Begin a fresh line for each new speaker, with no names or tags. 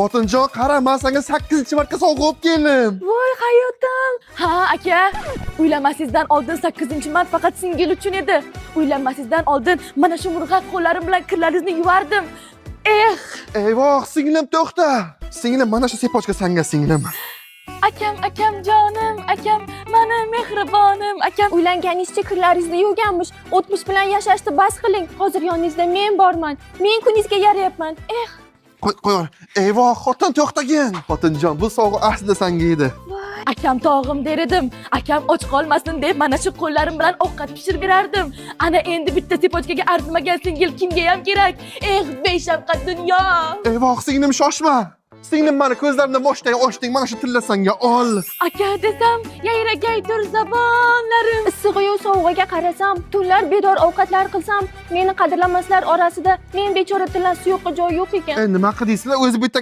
Xotinjon, qara, men senga 8-marta sovg'a olib keldim.
Voy hayotim. Ha, aka. Uylanmasingizdan oldin 8-mart faqat singil uchun edi. Uylanmasingizdan oldin mana shu murg'ak qo'llarim bilan kirlaringizni yuvardim.
Eyvoh, singlim to'xta. Singlim, mana shu sepochka senga singlim.
Akam jonim, akam, mening mehribonim, akam.
Uylanganingizcha kirlaringizni yuvganmish. O'tmish bilan yashashni bas qiling. Hozir yoningizda men borman. Men kuningizga yarayapman.
Qo'y. Eyvoh, xotin to'xtagin. Xotinjon, bu sovg'a aslida senga edi.
Akam tog'im der edim. Akam och qolmasin deb mana shu qo'llarim bilan ovqat pishirib berardim. Ana endi bitta sepochkaga arzimagan singil kimga ham kerak? Beshafqat dunyo.
Eyvoh, singlim shoshma. Singlim, meni ko'zlarimda moshday ochding, mana shu tilla senga ol.
Aka desam, yayragay tur zabonlarim.
Issig'i-yu sovugiga qarasam, tunlar bedor ovqatlar qilsam, meni qadrlamaslar orasida men bechora tilla suyuqqa joy yo'q ekan.
Nima qilaysizlar? O'zi bu yerda